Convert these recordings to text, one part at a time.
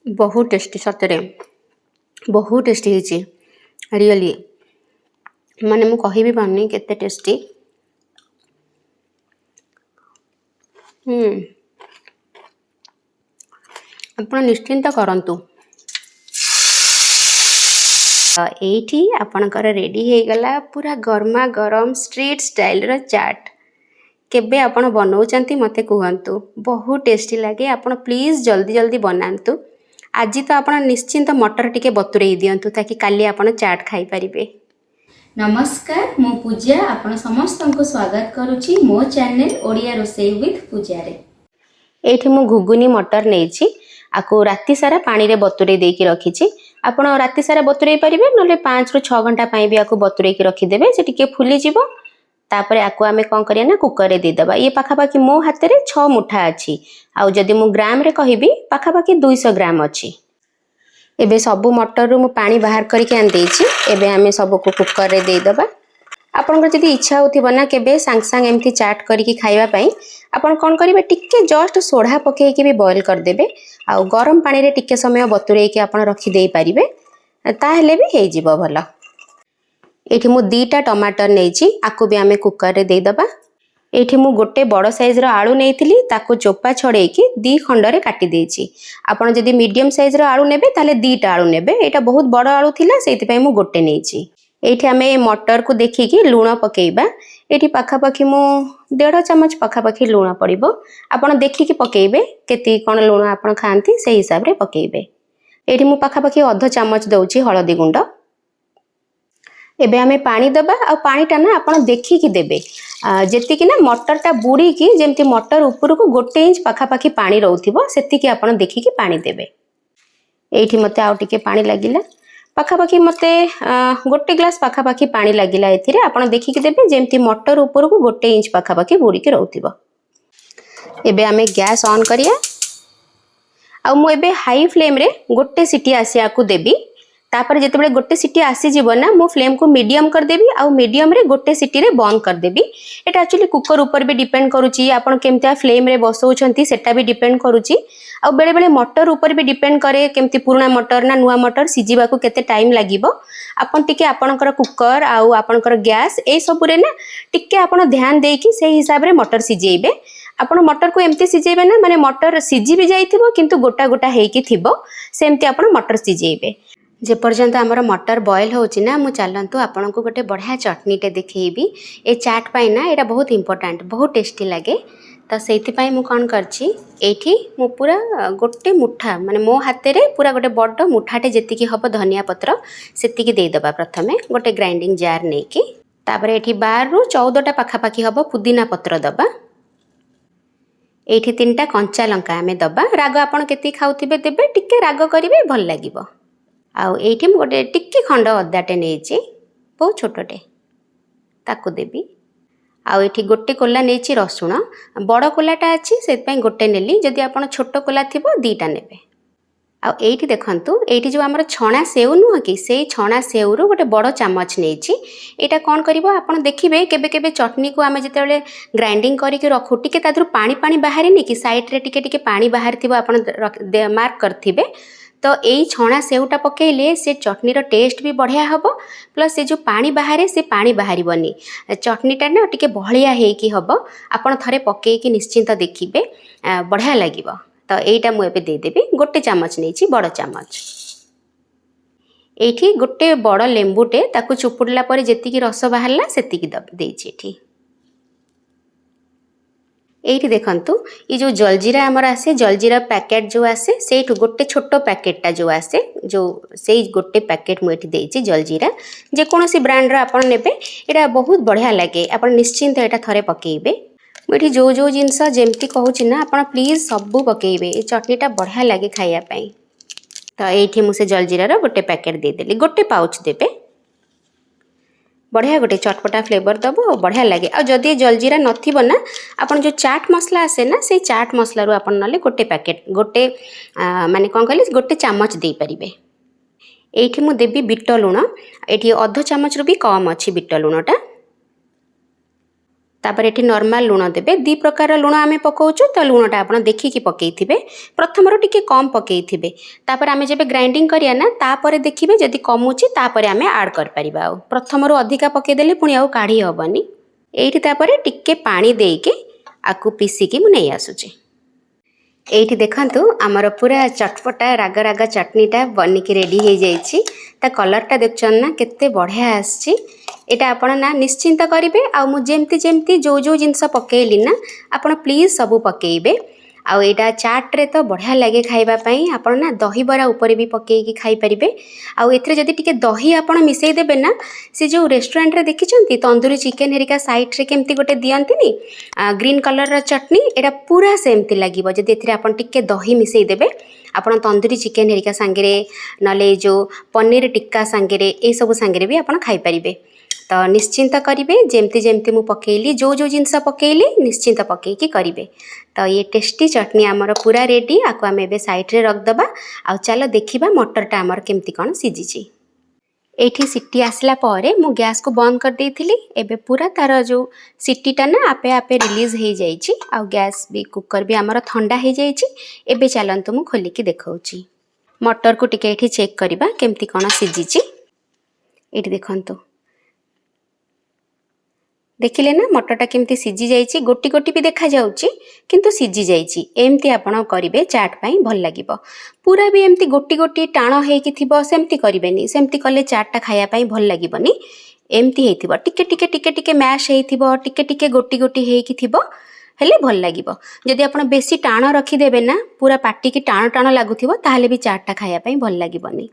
बहुत टेस्टी सतरे बहुत टेस्टी होची रियली माने मु कहि भी पानी केते टेस्टी। आपण निश्चिंत करंतु। एठी आपणकर रेडी हे गला पूरा गर्मा गरम स्ट्रीट स्टाइल रो चाट। केबे आपण बनाउचंती मते कहंतु बहुत टेस्टी लगे। आपण प्लीज जल्दी जल्दी बनांतु। आज तो आपण निश्चिंत मटर टिके बतुरई दियंतु ताकि काली आपण चाट खाई परिबे। नमस्कार मो पूजा आपण समस्त को स्वागत करूची मो चैनल ओडिया रोसई विथ पूजा रे। एठी मु घुगुनी मटर नेछि आको राति सारा पानी रे बतुरई देकी रखिछि। आपण राति सारा बतुरई परिबे नले 5 रु 6 घंटा पई भी आको बतुरई की रखि देबे से टिके फुली जिवो। तापर आको आमे कोन करिया ना कुकर रे दे दबा। ये पाखापाखी मो हाथ रे 6 मुठा अछि आउ जदि मु ग्राम रे कहिबी पाखापाखी 200 ग्राम अछि। एबे सबु मटर रु मु पानी बाहर करके आन देछि। एबे आमे सबु को कुकर रे दे दबा। आपन जदि इच्छा होथिबो ना केबे सांग सांग एमथि चाट करके खाइबा पई आपन कोन करिवे टिके जस्ट सोडा पके के भी बॉईल कर देबे आउ गरम पानी रे टिके समय बतुरई के आपन रखि देई परिबे ताहेले भी हे जिवो भलो। एठी मु 2टा टमाटर नेछि आकु भी आमे कुकर रे दे दबा। एठी मु गोटे बड़ साइज रो आलू नेइथिली ताकु चोपा छड़े की 2 खंड रे काटी देछि। आपण जदि मीडियम साइज रो आलू नेबे ताले 2टा आलू नेबे। एटा बहुत बड़ आलू थिला सेति पई मु गोटे नेछि। एठी आमे मटर को देखि की लूण पकेइबा। एठी पाखापाखी मु 1.5 चम्मच पाखापाखी लूण पड़िबो। आपण देखि की पकेइबे केति कोन लूण आपण खांती से हिसाब रे पकेइबे। एठी मु पाखापाखी आधा चम्मच दउछि हळदी गुंड। एबे आमे पानी दबा आ पानी टा ना आपण देखि की देबे जेति की ना मटर टा बुड़ी की जेमति मटर ऊपर को 1 इंच पाखापाखी पानी रहउथिबो सेति की आपण देखि की पानी देबे। एठी मते आउ टिके पानी लागिला पाखापाखी मते 1 ग्लास पाखापाखी पानी लागिला। एथिरे आपण देखि की देबे जेमति मटर ऊपर को 1 इंच पाखापाखी बुड़ी की रहउथिबो। एबे आमे गैस ऑन करिया आ मु एबे हाई फ्लेम रे 1 सीटी आसिया को देबी। तापर जेतेबेले 1 सीटी आसी जीवो ना मु फ्लेम को मीडियम कर देबी आ मीडियम रे 1 सीटी रे बंद कर देबी। एटा एक्चुअली कुकर ऊपर भी डिपेंड करूची आपण केमतिया फ्लेम रे बसौछंती सेटा भी डिपेंड करूची आ बेले बेले मटर ऊपर भी डिपेंड करे केमति पुराना मटर ना नुवा मटर सिजीबा को केते टाइम लागिवो। आपण टिके आपणकर कुकर आ आपणकर गैस ए सब रे ना टिके आपण ध्यान देकी से हिसाब रे मटर सिजेइबे। आपण मटर को एमती सिजेइबे ना माने मटर सिजी भी जाइथिबो किंतु गोटा गोटा हेकी थिबो सेमती आपण मटर सिजेइबे। जे पर्यंत आमर मटर बॉयल होची ना मु चलंतु आपन को गोटे बढ़िया चटनी टे देखैबी। ए चाट पाई ना एटा बहुत इंपोर्टेंट बहुत टेस्टी लगे। तो सेति पाई मु कोन करची एठी मु पूरा गोटे मुठा माने मो हाथे रे पूरा गोटे बड़ मुठाटे जेति की हबो धनिया पत्र सेति की दे दबा। प्रथमे गोटे ग्राइंडिंग जार नै की तापर एठी 12 रु 14 टा पाखा पाखी हबो पुदीना पत्र दबा। एठी 3टा कंचा लंका आमे दबा। राग आपन केति खाउथिबे देबे टिके राग करिवे भल लागिवो। आउ एठी मु गोटे टिक्की खंड अदाटे नेछि बहुत छोटटे ताकू देबी। आउ एठी गोटे कोला नेछि रसुण बड़ कोलाटा अछि सेत पई गोटे नेली जदि आपण छोट कोला थिबो 2टा नेबे। आउ एठी देखंतु एठी जो हमर छणा सेउ नु कि सेई छणा सेउ रो गोटे बड़ चम्मच नेछि। एटा कोन करिवो आपण देखिबे केबे केबे चटनी को आमे जेतेबेले ग्राइंडिंग करी के रखु टिके तादरु पानी पानी बाहरी नि कि साइड रे टिके टिके पानी बाहर थिबो आपण मार्क करथिबे। तो यही छणा सेउटा पकेले से चटनी रो टेस्ट भी बढ़िया हबो प्लस से जो पानी बाहरे से पानी बाहरी बनी चटनीटा ना टिके बहलिया हेकी हबो। आपण थरे पके की निश्चिंत देखिबे बढ़िया लागिवो। तो एटा मु एबे दे देबी गोटे चम्मच नेछि बड़ चम्मच। एठी गोटे बड़ लेंबुटे ताकू चुपुडला परे जेतिकी रस बाहरला सेतिकी देछि। एठी एठी देखंतु ये जो जलजीरा हमर आसे जलजीरा पैकेट जो आसे सेठु गोटे छोटो पैकेटटा जो आसे जो सेई गोटे पैकेट मु एठी देछि जलजीरा जे कोनोसी ब्रांड रा आपण नेबे एटा बहुत बढ़िया लागे। आपण निश्चिंत एटा थरे पकेइबे। मु एठी जो जो जिंस जेमती कहूची ना आपण प्लीज सबु पकेइबे ए चटनीटा बढ़िया लागे खाइया पई। तो एठी मु से जलजीरा रो गोटे पैकेट दे देली गोटे पाउच देबे बढ़िया गोटे चटपटा फ्लेवर दबो और बढ़िया लगे। और जदि जलजीरा नथिबो ना आपण जो चाट मसला आसे ना से चाट मसला रो आपण नले गोटे पैकेट गोटे माने कोन कहले गोटे चम्मच दे परिबे। एठी मु देबी बीट लूण एठी आधा चम्मच रु भी कम अछि बीट लूणटा। तापर एठी नॉर्मल लूण देबे 2 प्रकार लूण आमे पकाउछु तो लूणटा आपण देखिकी पकेइथिबे प्रथमरो टिके कम पकेइथिबे तापर आमे जेबे ग्राइंडिंग करिया ना तापर देखिबे जदी कमुची तापर आमे ऐड कर परिबा प्रथमरो अधिका पके देले पुनी आउ काढी हबनी एठी तापर टिके पानी देके आकु पीसिकी मु नै आसुची एठी देखंतु हमर पूरा चटपटा राग राग चटनीटा बनिकी रेडी हो जाइछि ता कलरटा देखछन ना केते बढ़िया आछि एटा आपण ना निश्चिंत करिवे आ मु जेमती जेमती जो जो जिंस पकेइली ना आपण प्लीज सब पकेइबे आ एटा चाट रे तो बढ़िया लागे खाइबा पई आपण ना दही बरा ऊपर भी पकेइकी खाइ परिबे आ एथरे जदी टिके दही आपण मिसई देबे ना से जो रेस्टोरेंट रे देखिचंती तंदूरी चिकन हेरिका साइड रे केमती गोटे दियंतीनी ग्रीन कलर रा चटनी एटा पूरा सेमती लागिबो जदी एथरे आपण टिके दही मिसई देबे आपण तंदूरी चिकन हेरिका संगे नले जो पनीर टिक्का संगे ए सब संगे भी आपण खाइ परिबे तो निश्चिंत करिवे जेमती जेमती मु पकेइली जो जो जिनस पकेइली निश्चिंत पकेइकी करिवे तो ये टेस्टी चटनी आमर पूरा रेडी आको आम एबे साइड रे रख दबा आ चलो देखिबा मटरटा आमर केमती कोन सिजिची एठी सिटी आसला परे मु गैस को बंद कर देइथिली एबे पूरा तार जो सिटीटा ना आपे आपे रिलीज हो जाइची आ गैस भी कुकर भी आमर ठंडा हो जाइची एबे चलंतु मु खोली की देखौची मटर को टिके एठी चेक करिबा केमती कोन सिजिची एठी देखंतु देखिले ना मटरटा केमती सिझी जाइछि गोटी गोटी भी देखा जाउछि किंतु सिझी जाइछि एमती आपण करिवे चाट पई भल लागिबो पूरा भी एमती गोटी गोटी टाण हेकी थिबो सेमती करिवेनी सेमती कले चाटटा खाया पई भल लागिबोनी एमती हेथिबो टिके टिके टिके टिके मैश हेथिबो टिके टिके गोटी गोटी हेकी थिबो हेले भल लागिबो जदि आपण बेसी टाण रखी देबे ना पूरा पाटी की टाण टाण लागुथिबो ताहाले भी चाटटा खाया पई भल लागिबोनी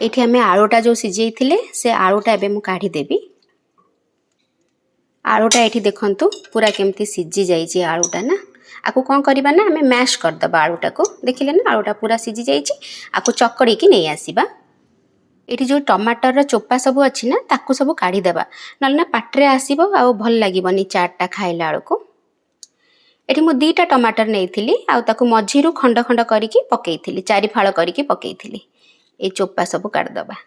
एठी हमें आळूटा जो सिझेइथिले से आळूटा एबे मु काढी देबी आलूटा ये देखंतु पूरा केमती सिझी जाइए आलूटा ना आपको कौन करवा ना आम मैश करदे आलूटा को देखिले ना आलूटा पूरा सिझी जाइए आपको चकड़ी की नहीं आसवा ये जो टमाटर चोपा सब अच्छी ना ताकू सब काढ़ीदेवा ना ना पाट्रे आसो आ भल लगे चाटटा खाइला बेलू ये मुझे 2टा टमाटर नहीं आउ मझीरू खंड खंड करके पकई 4 फाड़ करके पकई ये चोपा सब काढ़ीदेवा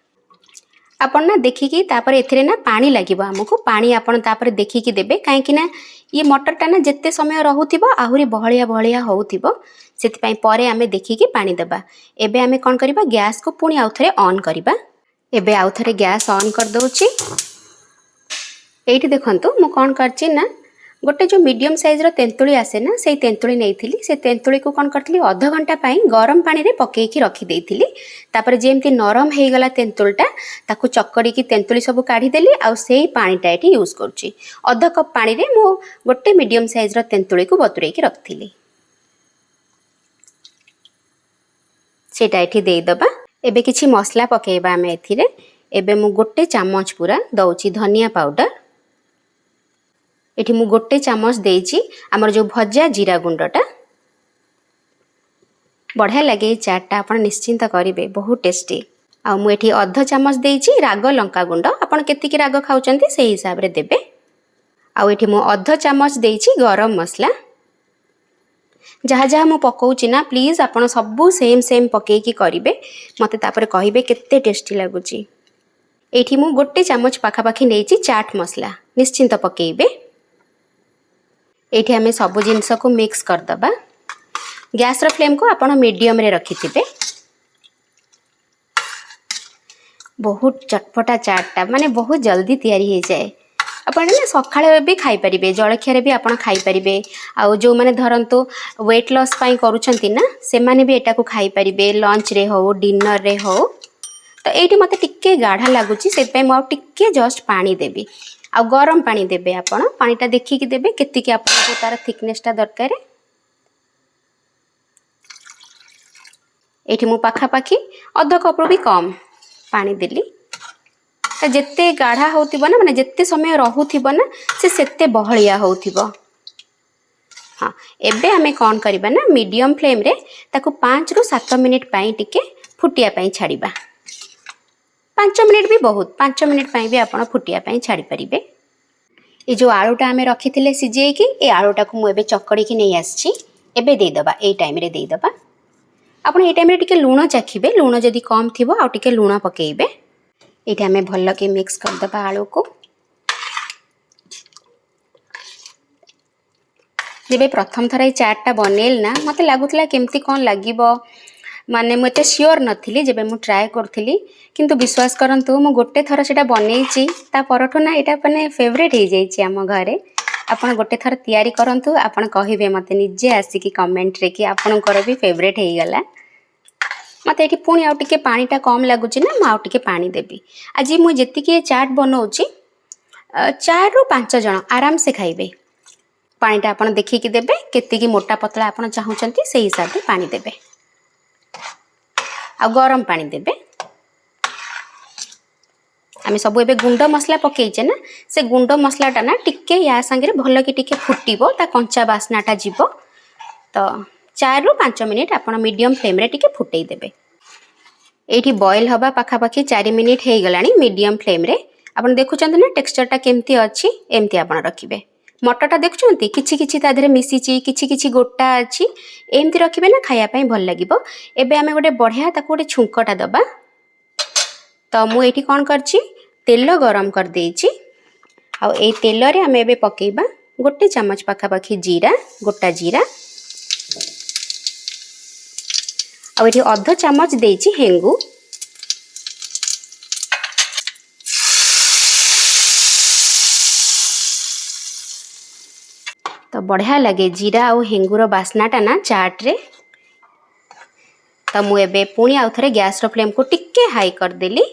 आपण ना देखिकी तापर एथिरे ना पानी लागिबो हमकु पानी आपण तापर देखिकी देबे काहेकि ना ये मटरटा ना जत्ते समय रहुथिबो आहुरी बहलिया बहलिया होउथिबो सेति पई परे आमे देखिकी पानी देबा एबे आमे कोन करिबा गैस को पुनी आउथरे ऑन करिबा एबे आउथरे गैस ऑन कर दउची एठी देखंतु मु कोन करची ना गोटे जो मीडियम साइज रो तेंतुली आसे ना से तेंतुली नैथिली से तेंतुली को कोन करथली आधा घंटा पाई गरम पानी रे पकेकी रखी देइथिली तापर जेमती नरम हे गला तेंतुलटा ताकू चक्कड़ी की तेंतुली सब काढी देली आ सेही पानीटा एठी यूज करची आधा कप पानी रे मु गोटे मीडियम साइज रो तेंतुली को बतुरे की रखथिली सेटा एठी देई दबा एबे किछि मसला पकेबा हमें एथिरे एबे मु गोटे चामच पूरा दउची धनिया पाउडर एठी मु गोटे चामच देइची हमर जो भजा जीरा गुंडटा बढ़िया लगे चाटटा आपण निश्चिंत करिवे बहुत टेस्टी आ मु एठी अर्ध चामच देइची राग लंका गुंड आपण केतिकी राग खाउचंती सेही हिसाब रे देबे आ एठी मु अर्ध चामच देइची गरम मसला जहाँ जहाँ मु पकाउची ना प्लीज आपण सबु सेम सेम पकेकी करिवे मते तापर कहिबे केते टेस्टी लागुची एठी मु गोटे चामच पाखापाखी नेइची चाट मसला निश्चिंत पकेइबे एठी हमें सब जिनस को मिक्स कर दबा गैस रो फ्लेम को आपण मीडियम रे रखी थिबे बहुत चटपटा चाटटा माने बहुत जल्दी तैयारी हो जाए आपण ना सखाळे भी खाई परिबे जळखिया रे भी आपण खाई परिबे आ जो माने धरंतो वेट लॉस पई करूछंती ना से माने भी एटा को खाई परिबे लंच रे हो डिनर रे हो तो एठी मते टिक्के गाढ़ा लागुची से पे मो टिक्के जस्ट पानी देबी आ गरम पानी देबे आपण पानीटा देखिकी देबे केतिकी आपण को तार थिकनेसटा दरकार एठी मु पाखा पाखी आधा कप रो भी कम पानी देली तो जेते गाढ़ा होतिबो ना माने जेते समय रहुथिबो ना से सेते बहलिया होतिबो हाँ एबे हमें कौन करबा ना मीडियम फ्लेम रे ताको 5 रु 7 मिनिट पाई टिके फुटिया पाई छाड़ीबा 5 मिनिट भी बहुत 5 मिनिट पाई भी आपण फुटिया पाई छाड़ी परिबे ये जो आलूटा आमे रखी थिले सिझे की ए आलूटा को मु एबे चकड़ी की नहीं आछि एबे दे दबा ए टाइम रे दे दबा आपण ए टाइम रे टिके लूण चाखिबे लूण जदी कम थिबो आ टिके लूण पकेइबे एटा हमें भल के मिक्स कर दबा आलू को जेबे प्रथम थर ये चाटटा बनैली ना मत लगुला केमती कौन लगे माने मुझे सियोर नथिली जब मु ट्राए करी किंतु विश्वास करंतु मु गोटे थर से बनईची परठू ना यहाँ मैंने फेवरेट हो जाइए आम घरे आपन गोटे थर तैयारी करंतु आपन कहिबे मते निजे आसिकी कमेंट रे कि आपनकर भी फेवरेट हो गला मत ये पुणी आउ टिके पानीटा कम लगुच ना मुझे पानी देवी आज मुझे जी चाट बनाऊँगी 4 ରୁ 5 जन आराम से खाइबे पानीटा आपन देखिकी देबे केतिकी मोटा पतला आपन चाहूचंती से हिसाब से पानी देबे आ गरम पानी देबे आमे सब एबे गुंड मसला पकेइचे ना से गुंड मसलाटा ना टिके या संगे भल कि टिके फुटिबो ता कंचा बास्नाटा जीवो तो 4 ରୁ 5 मिनिट आपन मीडियम फ्लेम रे टिके फुटेई देबे एठी बॉईल हवा पाखापाखी 4 मिनिट हो गलानी मीडियम फ्लेम रे आपन देखुचंती ना टेक्सचरटा केमती अछि एमती आपन रखिबे मटरटा देखुचंती किछि किछि ता देरे मिसिची किछि किछि गोटा अछि एमती रखिबे ना खाया पई भल लागिबो एबे आमे गोटे बढ़िया ताको गोटे छुंकटा दबा तो मु एठी कोन करछि तेल गरम कर देछि आ ए तेल रे आमे एबे पकेइबा गोटे चम्मच पाखापाखी जीरा गोटा जीरा आ एठी अर्ध चम्मच देछि हेंगु तो बढ़िया लगे जीरा और हेंगुर बास्नाटा ना चाट रे तो मु एबे पुणी आउ थरे गैस रो फ्लेम को टिके हाई कर देली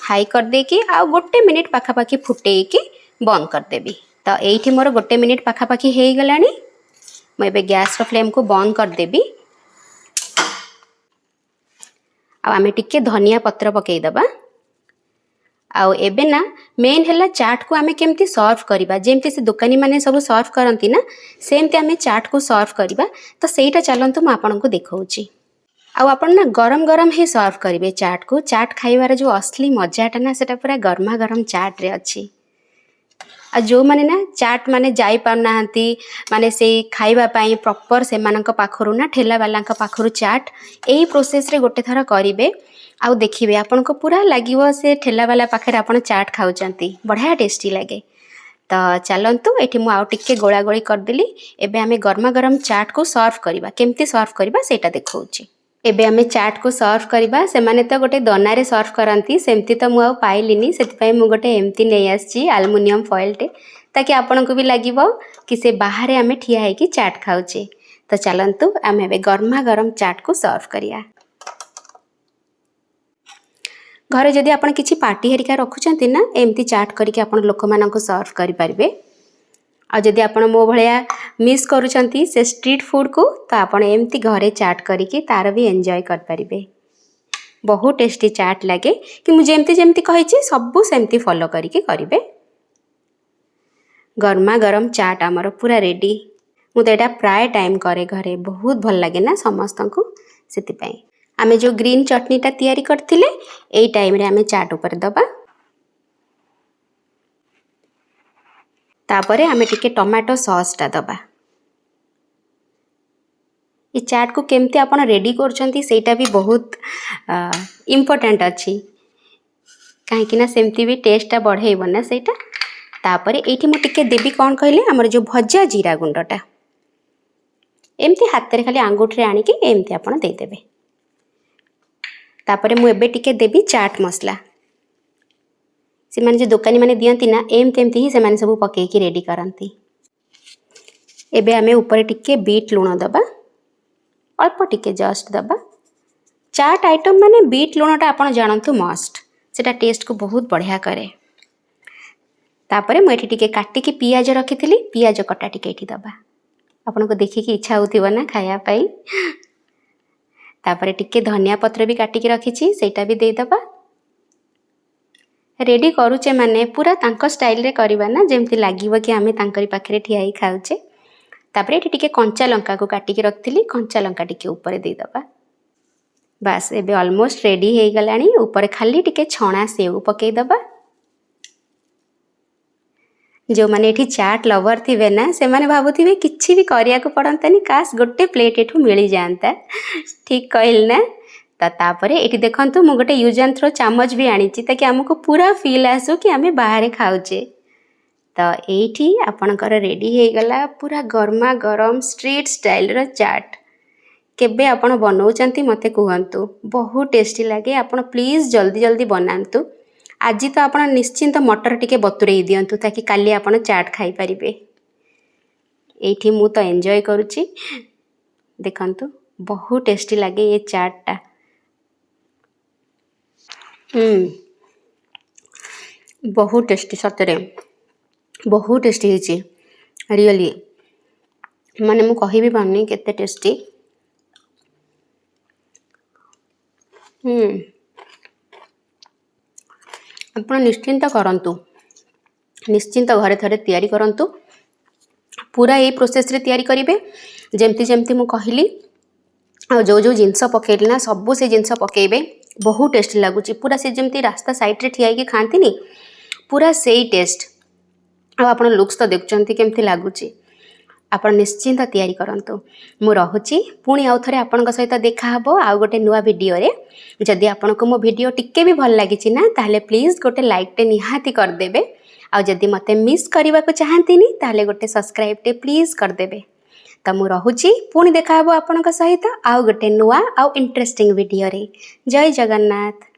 हाई कर देकी आ गोटे मिनिट पाखापाखी फुटेकी बंद कर देबी तो एठी मोर गोटे मिनिट पाखापाखी हो गलानी मु एबे गैस रो फ्लेम को बंद कर देबी आ आमे टिके धनिया पत्र पकेई दबा आउ एबे ना मेन हैला चाट को आमे केमती सर्व करिबा जेमती से दुकानी माने सब सर्व करंती ना सेमती आमे चाट को सर्व करिबा तो सेटा चलंतु म आपन को देखौची आउ आपन ना गरम गरम ही सर्व करिवे चाट को चाट खाइबार जो असली मजाटा ना सेटा पूरा गरमा गरम चाट रे अछि आ जो माने ना चाट माने जाई पारनाहांती माने से खाइबा पाई प्रॉपर से मानक पाखरु ना ठेला वाला पाखरु चाट एही प्रोसेस रे गोटे थरा करिवे आउ देखिए आपन को पूरा लगिवो से ठेला वाला पाखे आपन चाट खाउचंती बढ़िया टेस्टी लगे तो चलंतु एठी मु आउ टिके गोळा गोळी कर देली एबे आमे गरमा गरम चाट को सर्व करिबा केमती सर्व करिबा सेटा देखौची एबे आमे चाट को सर्व करिबा से माने तो गोटे दना रे सर्व करंती सेमती तो मु आउ पाइलिनी सेति पई मु गोटे एमती नै आछी एल्युमिनियम फॉइल टे ताकि आपन को भी लागिवो कि से बाहर आमे ठिया है कि चाट खाउचे तो चलंतु आमे एबे गरमा गरम चाट को सर्व करिया घरे जदि आपन किछि पार्टी हेरिका रखुचंती ना एमती चाट करके आपन लोक मानन को सर्व करि परिबे आ जदि आपन मो भलिया मिस करूचंती से स्ट्रीट फूड को तो आपन एमती घरे चाट करके तार भी एंजॉय कर परिबे बहुत टेस्टी चाट लगे कि मु जेमती जेमती कहिछि सबु सेमती फॉलो करके करिवे गरमा गरम चाट हमर पूरा रेडी मु तो एटा प्राय टाइम करे घरे बहुत भल लागे ना समस्त को सेति पई आमे जो ग्रीन चटनीटा तैयारी करथिले एई टाइम रे आमे चाट ऊपर दबा तापरे आमे टिके टमाटो सॉस टा दबा ये चाट को केमती आपण रेडी करछंती सेटा भी बहुत इम्पोर्टेंट अछि काहे कि ना सेमती भी टेस्ट टा बढ़ेइबो ना सेटा तापरे एठी मु टिके देबी कोन कहले हमर जो भज्जा जीरा गुंडटा एमती हाथ रे खाली आंगुठ रे आनी के एमती आपण दे देबे तापरे मु एबे टिके देबी चाट मसला से माने जो दुकानी माने दियंती ना एमती ही से माने सब पके की रेडी करंती एबे आमे ऊपर टिके बीट लूण दबा अल्प टिके जस्ट दबा चाट आइटम माने बीट लूणटा आपण जानंतु मस्ट सेटा टेस्ट को बहुत बढ़िया करे तापरे मु एठी टिके काटी की पियाज रखिथिली पियाज कटा टिके एठी दबा आपण को देखि की इच्छा होतिबो ना खाया पाई तापरे टिके धनिया पत्र भी काटी की रखिछि सेटा भी दे दबा रेडी करूचे माने पूरा तांको स्टाइल रे करबा ना जेमती लागिवो कि आमे तांकरी पाखरे ठिया ही खाउचे तापरे एठी टिके कंचा लंका को काटी की रखथिली कंचा लंका टिके ऊपर दे दबा बस एबे ऑलमोस्ट रेडी हे गलानी ऊपर खाली टिके छणा सेव पके दबा जो माने एठी चाट लवर थिबे ना से माने भाबुथिबे किछि भी करिया को पड़ंतानी काश गोटे प्लेट एठू मिली जानता ठीक कहल ना तापरे एठी देखंतु मु गोटे यूज एंड थ्रो चामच भी आनीची ताकि हमको पूरा फील आसो कि आमे बाहर खाउचे तो एठी आपणकर रेडी हो गला पूरा गर्मा गरम स्ट्रीट स्टाइल रो चाट। केबे आपण बनाउछंती मते कहंतु, बहुत टेस्टी लगे। आपण प्लीज जल्दी जल्दी बनातु। आज तो आपण निश्चिंत मटर टिके बतुरई दियंतु ताकि काली आपण चाट खाई परिबे। एठी मु तो एंजॉय करूची, देखंतु बहुत टेस्टी लगे ये चाट टा। बहुत टेस्टी सतरे, बहुत टेस्टी होची रियली, माने मु कहि भी पानी केते टेस्टी। आपण निश्चिंत करंतु, निश्चिंत घरे थरे तैयारी करंतु। पूरा ये प्रोसेस रे तैयारी करिवे जेमती जेमती मु कहली। आ जो जो जिनस पकेइली ना सबू से जिनस पकेइबे, बहुत टेस्टी लगुच। पूरा से जमती रास्ता साइड रे ठिया के खाती नी, पूरा सेही टेस्ट। आप लुक्स तो देखुंत केमती लगुच। आप निश्चिंत तैयारी करंतु। मु रहुची पुणी आउ थरे आपनका सहित देखा हबो आउ गोटे नुआ वीडियो रे। जदि आपनको मो वीडियो टिके भी भल लागिची ना ताहले प्लीज गोटे लाइक टे निहाती कर देबे। आउ जदि मते मिस करबा को चाहंतीनी ताहले गोटे सब्सक्राइब टे प्लीज कर देबे। तो मु रहुची पुणी देखा हबो आपनका सहित आउ गोटे नुआ आउ इंटरेस्टिंग वीडियो रे। जय जगन्नाथ।